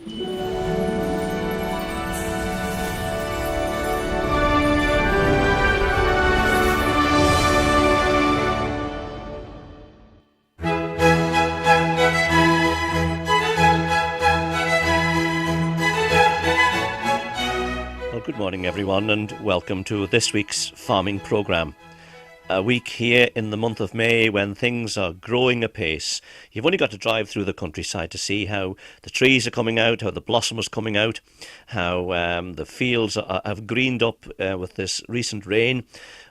Well, good morning everyone, and welcome to this week's farming programme. A week here in the month of May when things are growing apace. You've only got to drive through the countryside to see how the trees are coming out, how the blossom is coming out, how the fields have greened up with this recent rain.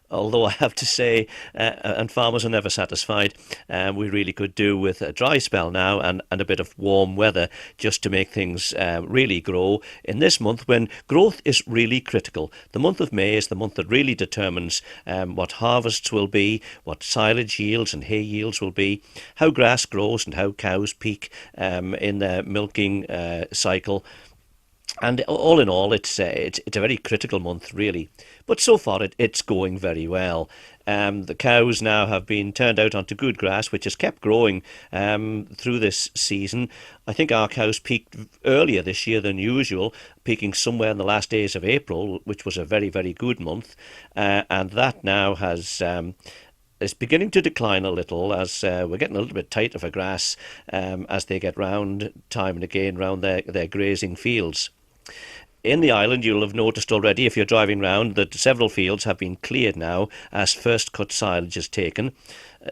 Although I have to say, and farmers are never satisfied, we really could do with a dry spell now and a bit of warm weather just to make things really grow in this month when growth is really critical. The month of May is the month that really determines what harvests will be, what silage yields and hay yields will be, how grass grows and how cows peak in their milking cycle. And all in all, it's a very critical month, really. But so far, it's going very well. The cows now have been turned out onto good grass, which has kept growing through this season. I think our cows peaked earlier this year than usual, peaking somewhere in the last days of April, which was a very, very good month. And that now is beginning to decline a little as we're getting a little bit tighter for grass as they get round time and again round their grazing fields. In the island, you'll have noticed already, if you're driving round, that several fields have been cleared now as first cut silage is taken.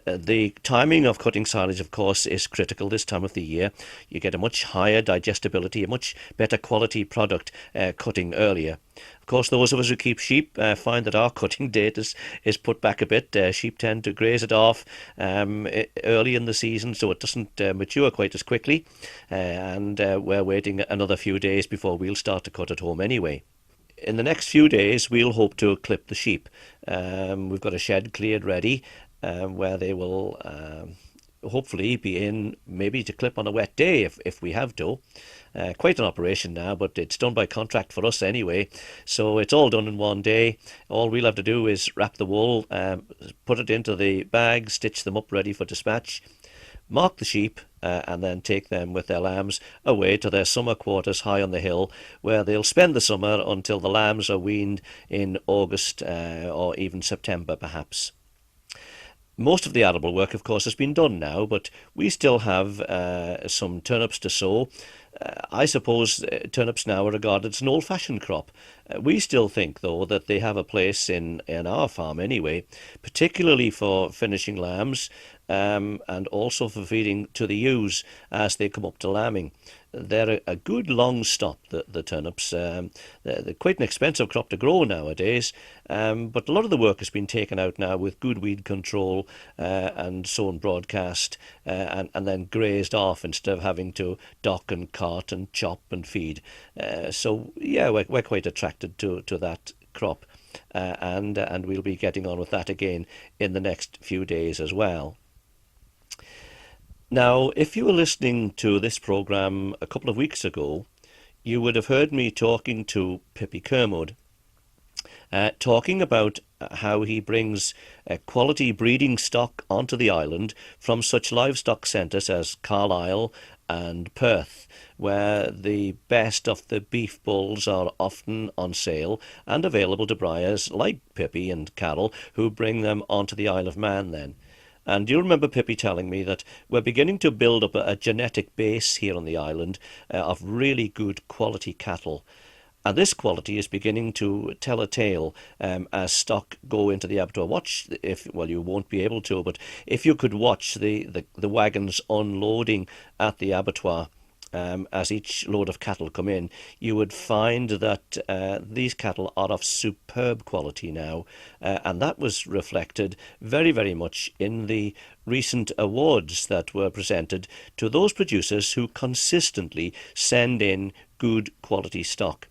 The timing of cutting silage, of course, is critical this time of the year. You get a much higher digestibility, a much better quality product cutting earlier. Of course, those of us who keep sheep find that our cutting date is put back a bit. Sheep tend to graze it off early in the season, so it doesn't mature quite as quickly. And we're waiting another few days before we'll start to cut at home anyway. In the next few days, we'll hope to clip the sheep. We've got a shed cleared ready where they will hopefully be in maybe to clip on a wet day if we have to. Quite an operation now, but it's done by contract for us anyway, so it's all done in one day. All we'll have to do is wrap the wool, put it into the bag, stitch them up ready for dispatch, mark the sheep, and then take them with their lambs away to their summer quarters high on the hill, where they'll spend the summer until the lambs are weaned in August or even September perhaps. Most of the arable work, of course, has been done now, but we still have some turnips to sow. I suppose turnips now are regarded as an old-fashioned crop. We still think, though, that they have a place in our farm anyway, particularly for finishing lambs and also for feeding to the ewes as they come up to lambing. They're a good long stop, the turnips. They're quite an expensive crop to grow nowadays, but a lot of the work has been taken out now with good weed control and sown broadcast and then grazed off instead of having to dock and cart and chop and feed. So, yeah, we're quite attracted to that crop and we'll be getting on with that again in the next few days as well. Now, if you were listening to this programme a couple of weeks ago, you would have heard me talking to Pippi Kermode, talking about how he brings quality breeding stock onto the island from such livestock centres as Carlisle and Perth, where the best of the beef bulls are often on sale and available to buyers like Pippi and Carol, who bring them onto the Isle of Man then. And you'll remember Pippi telling me that we're beginning to build up a genetic base here on the island of really good quality cattle. And this quality is beginning to tell a tale as stock go into the abattoir. You won't be able to, but if you could watch the wagons unloading at the abattoir as each load of cattle come in, you would find that these cattle are of superb quality now, and that was reflected very, very much in the recent awards that were presented to those producers who consistently send in good quality stock.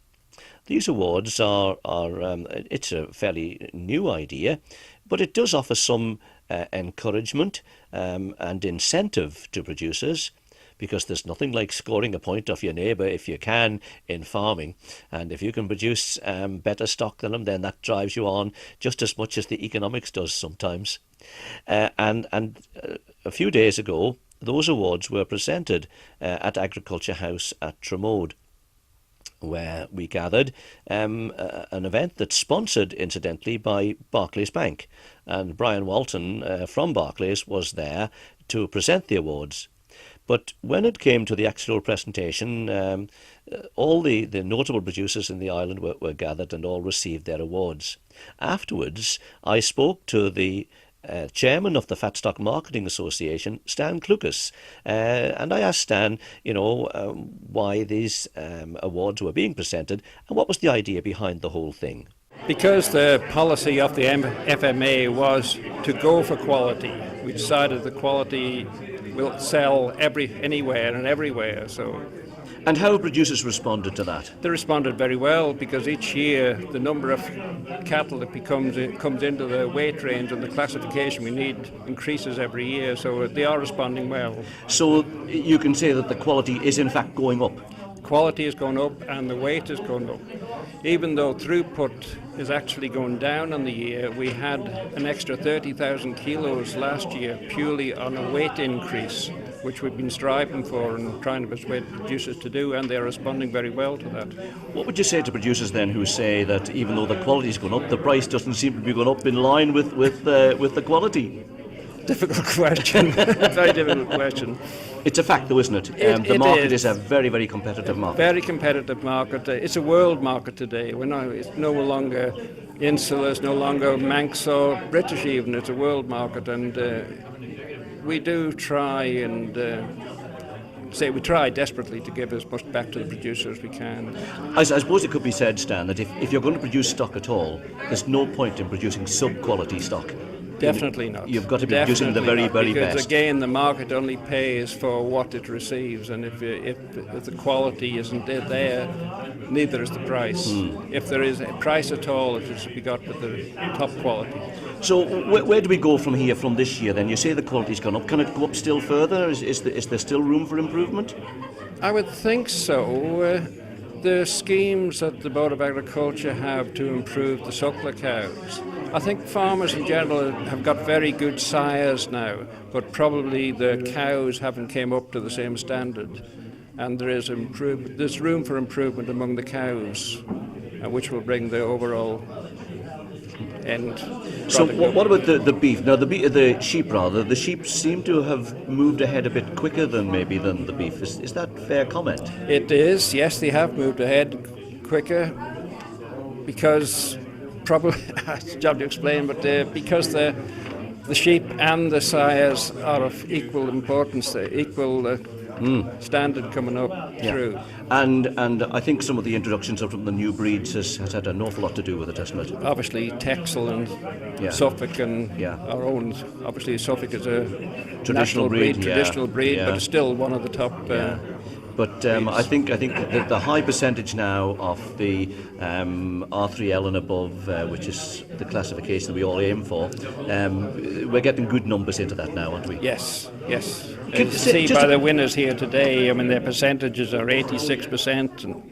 These awards it's a fairly new idea, but it does offer some encouragement and incentive to producers, because there's nothing like scoring a point off your neighbour if you can in farming. And if you can produce better stock than them, then that drives you on just as much as the economics does sometimes. And a few days ago, those awards were presented at Agriculture House at Tramode. where we gathered, an event that's sponsored, incidentally, by Barclays Bank. And Brian Walton from Barclays was there to present the awards. But when it came to the actual presentation, all the notable producers in the island were gathered and all received their awards. Afterwards, I spoke to the chairman of the Fatstock Marketing Association, Stan Clucas, and I asked Stan, why these awards were being presented and what was the idea behind the whole thing. Because the policy of the FMA was to go for quality, we decided the quality will sell anywhere and everywhere. And how have producers responded to that? They responded very well, because each year the number of cattle that comes into the weight range and the classification we need increases every year, so they are responding well. So you can say that the quality is in fact going up? Quality is going up and the weight is going up. Even though throughput is actually going down on the year, we had an extra 30,000 kilos last year purely on a weight increase, which we've been striving for and trying to persuade producers to do, and they're responding very well to that. What would you say to producers then who say that even though the quality's gone up, the price doesn't seem to be going up in line with the quality? Difficult question. Very difficult question. It's a fact though, isn't it? The market is a very, very competitive market. Very competitive market. It's a world market today. It's no longer insular, it's no longer Manx or British even. It's a world market, and we do try and we try desperately to give as much back to the producer as we can. I suppose it could be said, Stan, that if you're going to produce stock at all, there's no point in producing sub-quality stock. Definitely not. You've got to be producing the very, very because best. Again, the market only pays for what it receives, and if the quality isn't there, neither is the price. If there is a price at all, it is to be got with the top quality. So where do we go from here, from this year then? You say the quality's gone up. Can it go up still further? Is there still room for improvement? I would think so. The schemes that the Board of Agriculture have to improve the suckler cows. I think farmers in general have got very good sires now, but probably the cows haven't came up to the same standard. And there's room for improvement among the cows, which will bring the overall end. So what about the beef? Now the sheep rather. The sheep seem to have moved ahead a bit quicker than the beef. Is that a fair comment? It is, yes, they have moved ahead quicker because probably, it's a job to explain, but because the sheep and the sires are of equal importance, equal standard coming up through. And I think some of the introductions of the new breeds has had an awful lot to do with it, hasn't it? Obviously Texel and Suffolk and our own. Obviously Suffolk is a traditional breed, but it's still one of the top. But I think that the high percentage now of the R3L and above, which is the classification that we all aim for, we're getting good numbers into that now, aren't we? Yes. You see by the winners here today, I mean their percentages are 86%, and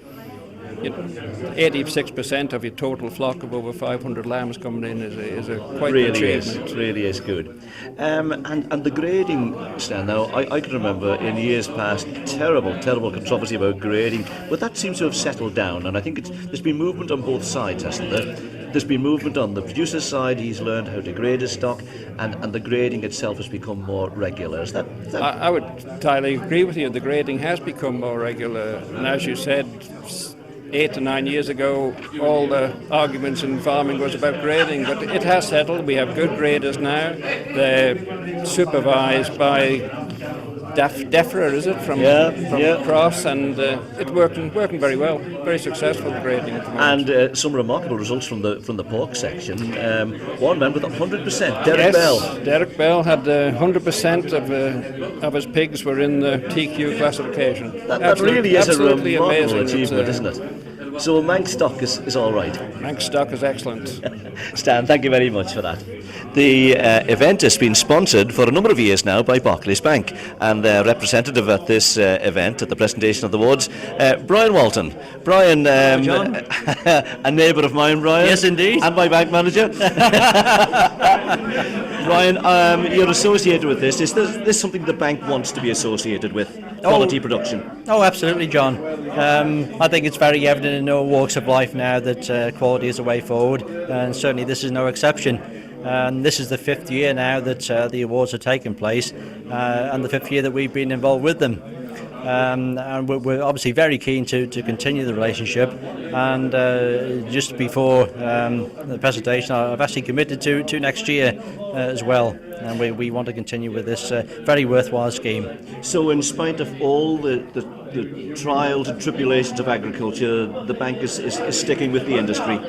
86% of your total flock of over 500 lambs coming in is a quite good achievement. Really is good. And the grading, Stan, now I can remember in years past terrible controversy about grading, but that seems to have settled down, and I think there's been movement on both sides, hasn't there? There's been movement on the producer's side. He's learned how to grade his stock, and the grading itself has become more regular. Is that? I would entirely agree with you. The grading has become more regular, and as you said, 8 to 9 years ago, all the arguments in farming was about grading, but it has settled. We have good graders now. They're supervised by DEFRA, is it, from Cross, and it's working very well. Very successful grading at the moment. And some remarkable results from the pork section. One man with 100%, Derek Bell. Derek Bell had 100% of his pigs were in the TQ classification. That really is a remarkable amazing achievement, isn't it? So Manx stock is all right. Manx stock is excellent. Stan, thank you very much for that. The event has been sponsored for a number of years now by Barclays Bank, and their representative at this event, at the presentation of the awards, Brian Walton. Brian, a neighbour of mine, Brian. Yes, indeed. And my bank manager. Brian, you're associated with this. Is this something the bank wants to be associated with? Quality production? Oh, absolutely, John. I think it's very evident in all walks of life now that quality is the way forward, and certainly this is no exception. And this is the 5th year now that the awards are taking place, and the 5th year that we've been involved with them. And we're obviously very keen to continue the relationship. And just before the presentation, I've actually committed to next year as well. And we want to continue with this very worthwhile scheme. So in spite of all the trials and tribulations of agriculture, the bank is sticking with the industry?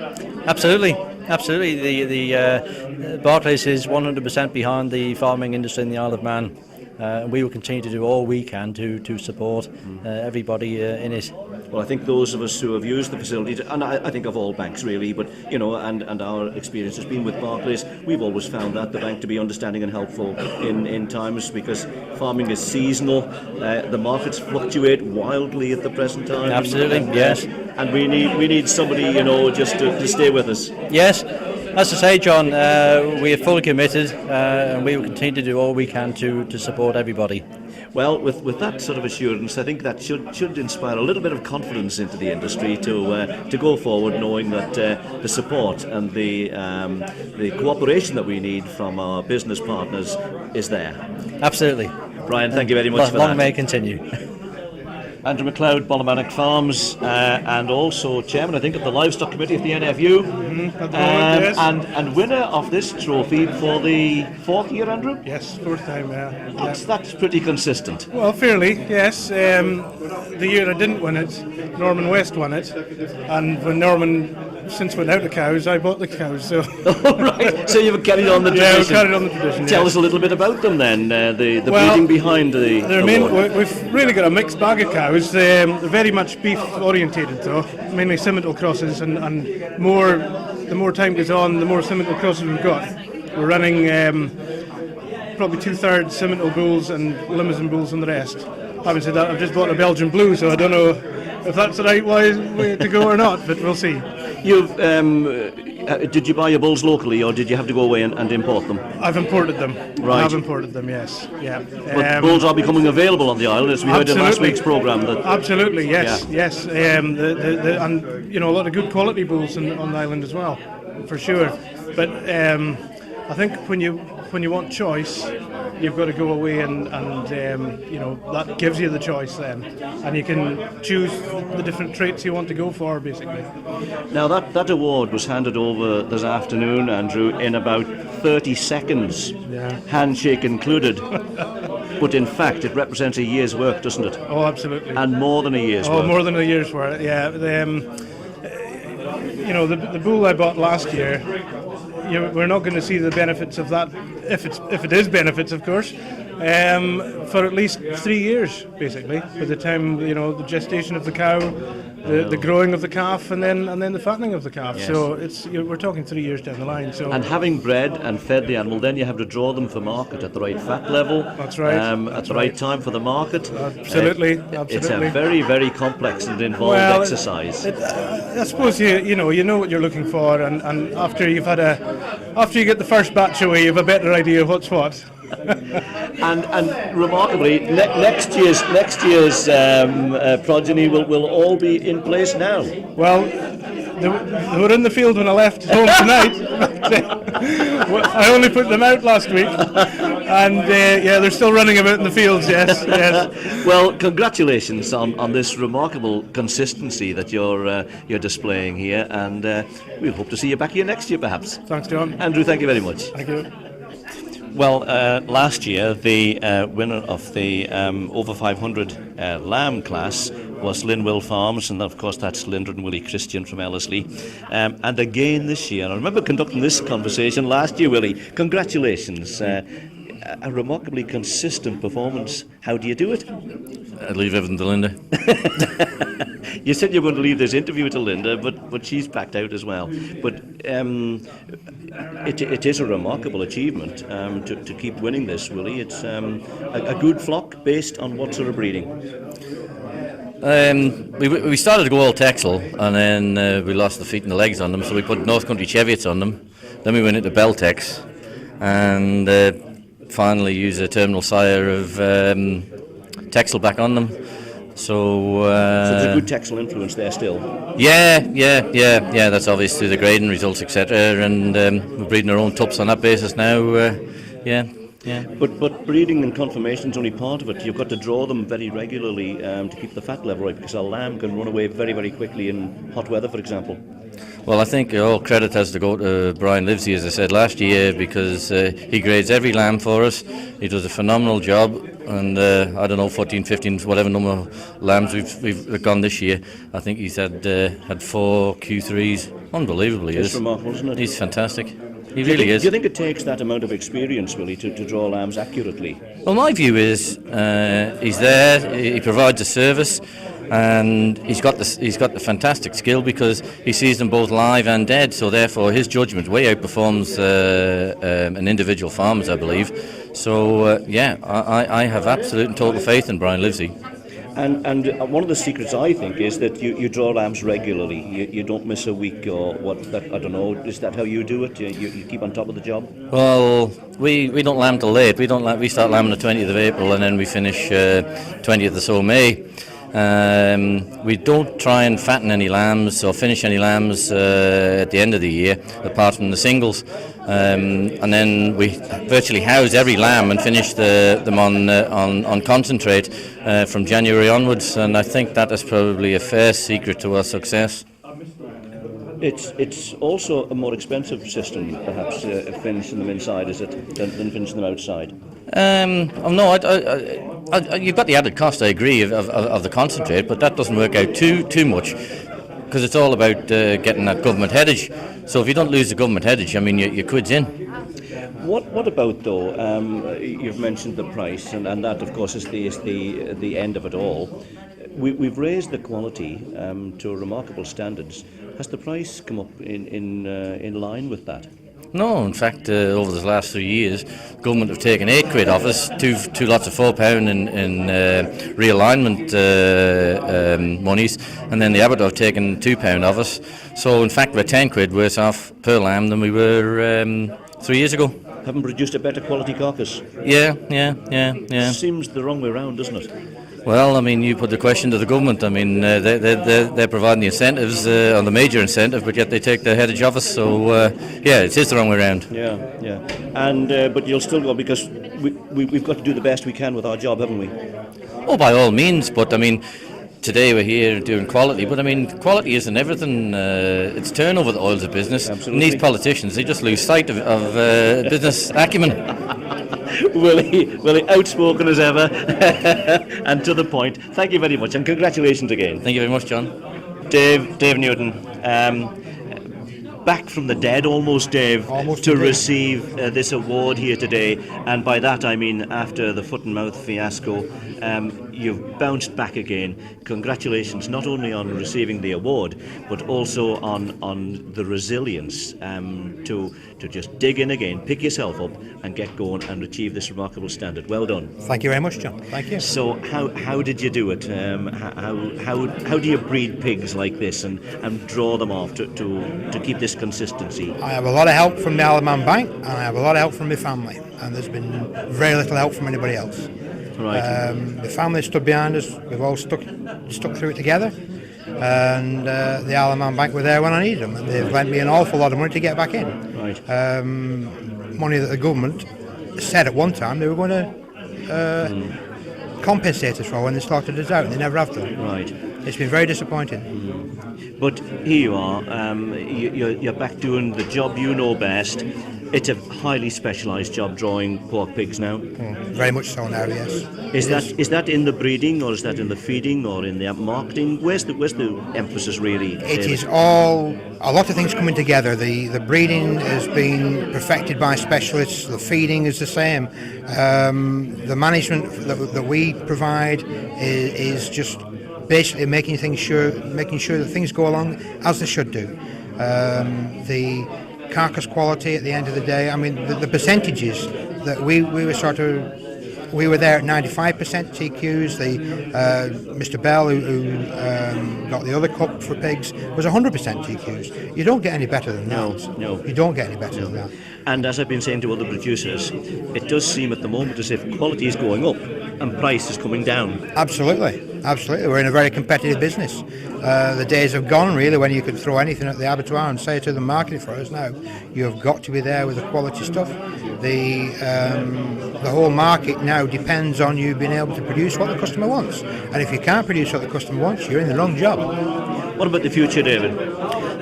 Absolutely. The Barclays is 100% behind the farming industry in the Isle of Man. We will continue to do all we can to support everybody in it. Well, I think those of us who have used the facility, and I think of all banks really, but and our experience has been with Barclays, we've always found that the bank to be understanding and helpful in times, because farming is seasonal, the markets fluctuate wildly at the present time. Absolutely, yes. And we need somebody just to stay with us. Yes. As I say, John, we are fully committed, and we will continue to do all we can to support everybody. Well, with that sort of assurance, I think that should inspire a little bit of confidence into the industry to go forward, knowing that the support and the cooperation that we need from our business partners is there. Absolutely. Brian, thank you very much for that. Long may it continue. Andrew MacLeod, Ballymannock Farms, and also chairman, I think, of the Livestock Committee of the NFU, yes. and winner of this trophy for the 4th year, Andrew? Yes, 4th time, yeah. That's pretty consistent. Well, fairly, yes. The year I didn't win it, Norman West won it, and when Norman since went out the cows, I bought the cows. So. Oh, right. So you've carried on the tradition. Yeah, we've carried on the tradition. Tell us a little bit about them then. The breeding behind the. We've really got a mixed bag of cows. They're very much beef orientated, though. Mainly Simmental crosses, and the more time goes on, the more Simmental crosses we've got. We're running probably 2/3 Simmental bulls and Limousin bulls and the rest. Having said that, I've just bought a Belgian blue, so I don't know if that's the right way to go or not, but we'll see. You've did you buy your bulls locally, or did you have to go away and import them? I've imported them. Right. I've imported them, yes. Yeah. But bulls are becoming available on the island, as we heard in last week's programme. Absolutely, yes, yeah. Yes. And a lot of good quality bulls on the island as well, for sure. But I think when you want choice, you've got to go away and that gives you the choice then, and you can choose the different traits you want to go for, basically. Now that award was handed over this afternoon, Andrew, in about 30 seconds, handshake included. But in fact, it represents a year's work, doesn't it? Oh, absolutely. And more than a year's work. Oh, more than a year's work. Yeah. The bull I bought last year, we're not going to see the benefits of that, if it is benefits, of course, for at least 3 years, basically. By the time the gestation of the cow, the growing of the calf, and then the fattening of the calf. Yes. So we're talking 3 years down the line. So. And having bred and fed the animal, then you have to draw them for market at the right fat level. That's right. At the right time for the market. Absolutely. It's a very, very complex and involved exercise. I suppose you know what you're looking for, and after you get the first batch away, you have a better idea what's what. and remarkably, next year's progeny will all be in place now. Well, they were in the field when I left home tonight. I only put them out last week, and they're still running about in the fields. Yes. Well, congratulations on this remarkable consistency that you're displaying here, and we'll hope to see you back here next year, perhaps. Thanks, John. Andrew, thank you very much. Thank you. Well, last year the winner of the over 500 lamb class was Linwell Farms, and of course that's Linda and Willie Christian from Ellerslie. And again this year, I remember conducting this conversation last year, Willie. Congratulations. A remarkably consistent performance. How do you do it? I'd leave everything to Linda. You said you were going to leave this interview to Linda, but she's backed out as well. But it is a remarkable achievement to keep winning this, Willie. It's a good flock based on what sort of breeding? We started to go all Texel, and then we lost the feet and the legs on them, so we put North Country Cheviots on them. Then we went into Beltex, and finally use a terminal sire of Texel back on them. So there's a good Texel influence there still. Yeah. That's obvious through the grading results, etc. And we're breeding our own tups on that basis now. Yeah. But breeding and conformation is only part of it. You've got to draw them very regularly to keep the fat level right, because a lamb can run away very, very quickly in hot weather, for example. Well, I think all credit has to go to Brian Livesey, as I said last year, because he grades every lamb for us. He does a phenomenal job, and I don't know, 14, 15, whatever number of lambs we've gone this year. I think he's had 4 Q3s. Unbelievable, he is. It's remarkable, isn't it? He's fantastic. He really is. Do you think it takes that amount of experience, Willie, to draw lambs accurately? Well, my view is he's there, he provides a service, and he's got the fantastic skill because he sees them both live and dead. So therefore, his judgment way outperforms an individual farmer's, I believe. So I have absolute and total faith in Brian Livesey. And one of the secrets, I think, is that you draw lambs regularly. You don't miss a week or what. I don't know. Is that how you do it? You keep on top of the job? Well, we don't lamb till late. We start lambing the 20th of April and then we finish 20th or so May. We don't try and fatten any lambs or finish any lambs at the end of the year, apart from the singles. And then we virtually house every lamb and finish them on concentrate from January onwards. And I think that is probably a fair secret to our success. It's also a more expensive system, perhaps, finishing them inside, is it, than finishing them outside? No, you've got the added cost, I agree, of the concentrate, but that doesn't work out too much, because it's all about getting that government headage. So if you don't lose the government headage, I mean, your quid's in. What about, though, you've mentioned the price, and that, of course, is the end of it all. We've raised the quality to remarkable standards. Has the price come up in line with that? No, in fact, over the last 3 years, government have taken £8 off us, two lots of £4 in realignment monies, and then the Abbot have taken £2 off us. So, in fact, we're £10 worse off per lamb than we were 3 years ago. Haven't produced a better quality carcass? Yeah. Seems the wrong way round, doesn't it? Well, I mean, you put the question to the government. I mean, they're providing the incentives on the major incentive, but yet they take the headage off us. So, it is the wrong way around. Yeah. And but you'll still go, because we've got to do the best we can with our job, haven't we? Oh, by all means. But I mean, today we're here doing quality. But I mean, quality isn't everything. It's turnover that oils the business. Absolutely. And these politicians, they just lose sight of business acumen. Willie, outspoken as ever, and to the point. Thank you very much, and congratulations again. Thank you very much, John. Dave Newton, back from the dead, almost, Dave, to receive this award here today, and by that I mean after the foot and mouth fiasco, you've bounced back again. Congratulations, not only on receiving the award, but also on the resilience to just dig in again, pick yourself up, and get going and achieve this remarkable standard. Well done. Thank you very much, John. Thank you. So how did you do it? How do you breed pigs like this and draw them off to keep this consistency? I have a lot of help from the Isle of Man Bank, and I have a lot of help from my family, and there's been very little help from anybody else. Right. The family stood behind us. We've all stuck through it together, and the Isle of Man Bank were there when I needed them, and they've lent me an awful lot of money to get back in. Right. Money that the government said at one time they were going to compensate us for when they started us out, and they never have done. Right. It's been very disappointing. But here you are, you're back doing the job you know best. It's a highly specialised job, drawing pork pigs now. Very much so now, yes. Is that in the breeding, or is that in the feeding, or in the marketing? Where's the emphasis really? It is all, a lot of things coming together. The breeding has been perfected by specialists. The feeding is the same. The management that we provide is just basically making sure that things go along as they should do. The carcass quality at the end of the day, I mean, the percentages that we were sort of we were there at 95% TQs. Mr. Bell, who got the other cup for pigs, was 100% TQs. You don't get any better than that. No. You don't get any better than that. And as I've been saying to other producers, it does seem at the moment as if quality is going up and price is coming down. Absolutely. We're in a very competitive business. The days have gone, really, when you could throw anything at the abattoir and say to them, market it for us. Now, you have got to be there with the quality stuff. The whole market now depends on you being able to produce what the customer wants. And if you can't produce what the customer wants, you're in the wrong job. What about the future, David?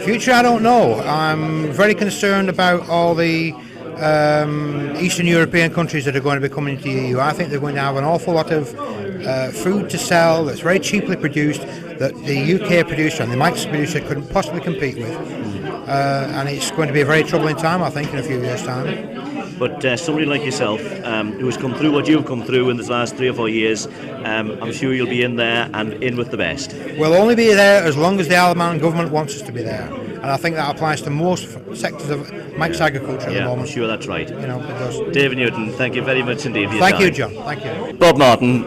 Future, I don't know. I'm very concerned about all the Eastern European countries that are going to be coming into the EU. I think they're going to have an awful lot of food to sell that's very cheaply produced that the UK producer and the Manx producer couldn't possibly compete with. And it's going to be a very troubling time, I think, in a few years' time. But somebody like yourself, who has come through what you've come through in the last 3 or 4 years, I'm sure you'll be in there and in with the best. We'll only be there as long as the Isle of Man government wants us to be there. And I think that applies to most sectors of Manx agriculture at the moment. I'm sure that's right. You know, it does. David Newton, thank you very much indeed for your Thank time. you, John. Thank you. Bob Martin,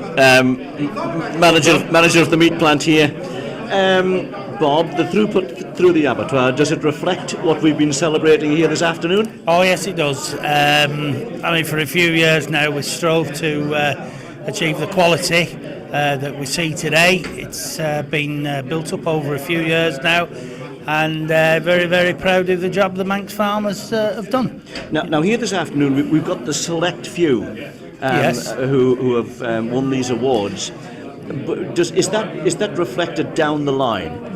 manager of the meat plant here. Bob, the throughput through the abattoir, does it reflect what we've been celebrating here this afternoon? Oh yes, it does. I mean, for a few years now we strove to achieve the quality that we see today. It's been built up over a few years now, and very, very proud of the job the Manx farmers have done. Now here this afternoon we've got the select few who have won these awards. But is that reflected down the line?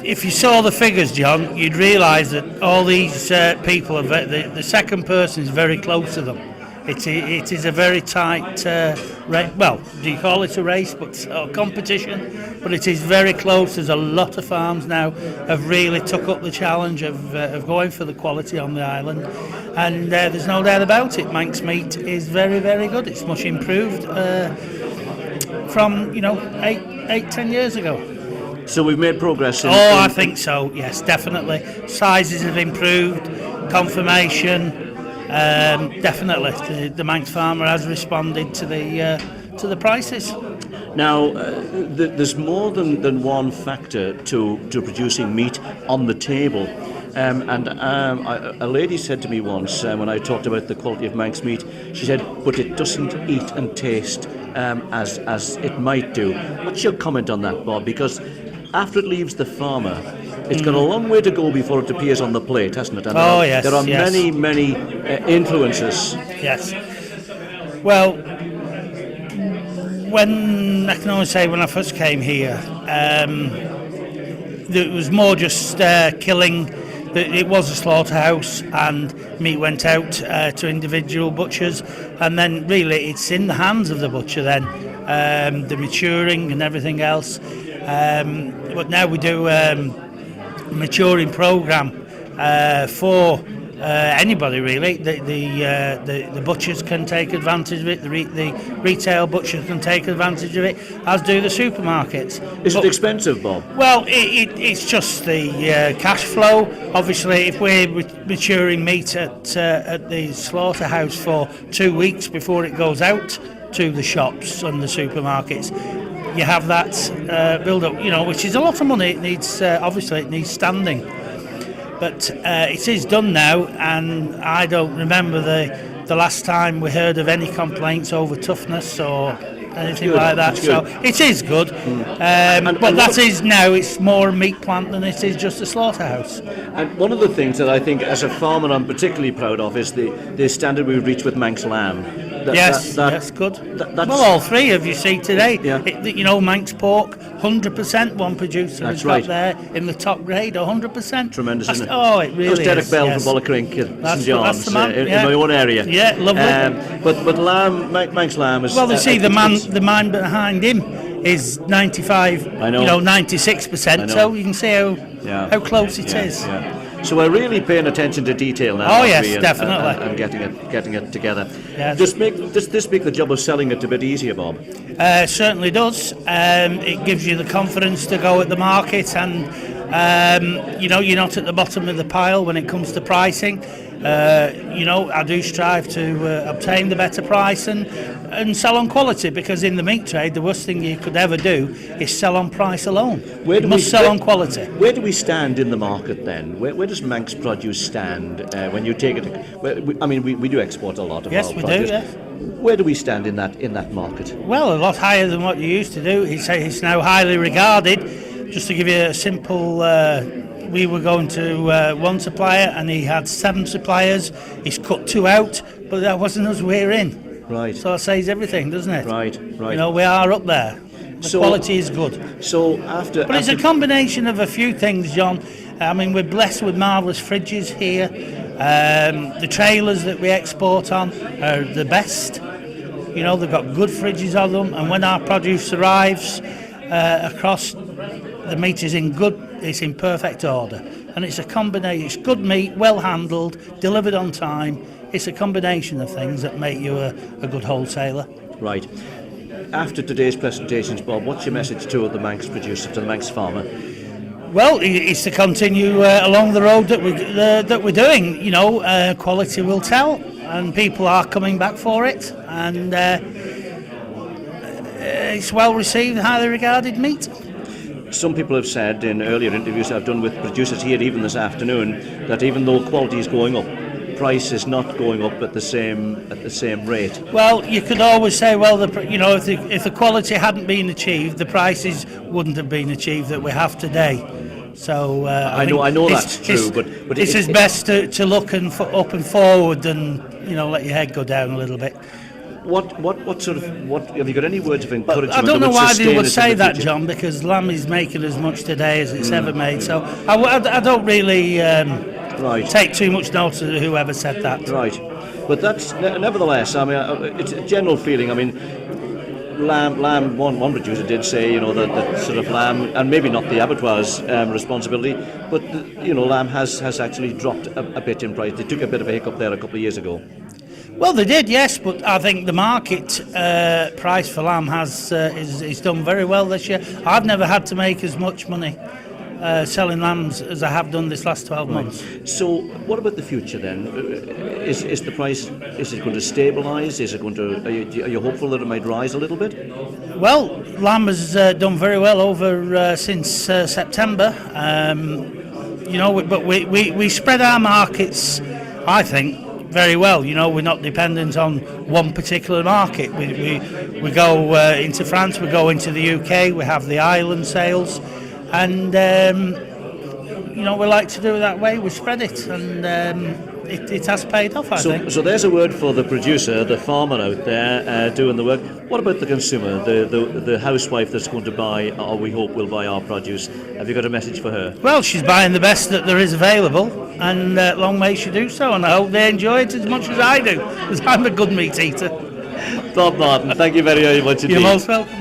If you saw the figures, John, you'd realise that all these people are the second person is very close to them. It is a very tight well, do you call it a race, or competition? But it is very close. There's a lot of farms now have really took up the challenge of going for the quality on the island, and there's no doubt about it. Manx meat is very, very good. It's much improved from 8-10 years ago. So we've made progress. I think so. Yes, definitely. Sizes have improved. Confirmation. Definitely, the Manx farmer has responded to the prices. Now, there's more than one factor to producing meat on the table. A lady said to me once when I talked about the quality of Manx meat, she said, but it doesn't eat and taste as it might do. What's your comment on that, Bob? Because after it leaves the farmer, it's got a long way to go before it appears on the plate, hasn't it? And yes. There are many influences. Yes. Well, when I can only say when I first came here, it was more just killing. It was a slaughterhouse, and meat went out to individual butchers, and then really it's in the hands of the butcher then, the maturing and everything else. But now we do a maturing program for anybody really. The butchers can take advantage of it. The retail butchers can take advantage of it, as do the supermarkets. Is it expensive, Bob? Well, it's just the cash flow. Obviously, if we're maturing meat at the slaughterhouse for 2 weeks before it goes out to the shops and the supermarkets, you have that build up, which is a lot of money. It needs obviously it needs standing, but it is done now, and I don't remember the last time we heard of any complaints over toughness or anything like that. So it is good, but that is now it's more a meat plant than it is just a slaughterhouse. And one of the things that I think as a farmer I'm particularly proud of is the standard we've reached with Manx lamb. That's good. Well, all three of you see today. Yeah. Manx pork, 100%. One producer has got there in the top grade, 100%. Tremendous, isn't it? Oh, it really is. That was Derek Bell from Bollicrink in St John's, that's the man, in my own area. Yeah, lovely. But lamb, Manx lamb is. Well, they see the man behind him is 95. 96%. So you can see how close it is. Yeah. So we're really paying attention to detail now. Oh yes, definitely. And getting it together. Yes. Does this make the job of selling it a bit easier, Bob? Certainly does. It gives you the confidence to go at the market, and you're not at the bottom of the pile when it comes to pricing. I do strive to obtain the better price and sell on quality, because in the meat trade, the worst thing you could ever do is sell on price alone. You must sell on quality. Where do we stand in the market then? Where does Manx produce stand when you take it? We do export a lot of our produce. Yes, we do, yes. Where do we stand in that market? Well, a lot higher than what you used to do. It's now highly regarded. Just to give you a simple, we were going to one supplier and he had 7 suppliers. He's cut 2 out, but that wasn't us. We're in. Right. So that says everything, doesn't it? Right. We are up there. The quality is good. But it's a combination of a few things, John. We're blessed with marvellous fridges here. The trailers that we export on are the best. They've got good fridges on them, and when our produce arrives across, the meat is it's in perfect order. And it's a combination. It's good meat, well handled, delivered on time. It's a combination of things that make you a good wholesaler. Right. After today's presentations, Bob, what's your message to the Manx producer, to the Manx farmer? Well, it's to continue along the road that we're doing. Quality will tell, and people are coming back for it, and it's well received, highly regarded meat. Some people have said in earlier interviews I've done with producers here, even this afternoon, that even though quality is going up, price is not going up at the same rate. Well, you could always say, if the quality hadn't been achieved, the prices wouldn't have been achieved that we have today. So I know that's true, but it's best to look up and forward than let your head go down a little bit. What have you got any words of encouragement? I don't know why they would say that, John, because lamb is making as much today as it's ever made. So I don't really take too much notice of whoever said that. Right, but that's nevertheless. It's a general feeling. Lamb. One producer did say, that sort of lamb, and maybe not the abattoir's responsibility, but lamb has actually dropped a bit in price. They took a bit of a hiccup there a couple of years ago. Well, they did, yes, but I think the market price for lamb is done very well this year. I've never had to make as much money selling lambs as I have done this last 12 months. So, what about the future then? Is the price? Is it going to stabilise? Is it going to? Are you hopeful that it might rise a little bit? Well, lamb has done very well over since September. But we spread our markets, I think, very well. We're not dependent on one particular market. We go into France, we go into the UK, we have the island sales, and we like to do it that way. We spread it, and it has paid off, I think. So there's a word for the producer, the farmer out there doing the work. What about the consumer, the housewife that's going to buy, or we hope will buy our produce? Have you got a message for her? Well, she's buying the best that there is available, and long may she do so, and I hope they enjoy it as much as I do, because I'm a good meat eater. Bob Martin, thank you very, very much indeed. You're most welcome.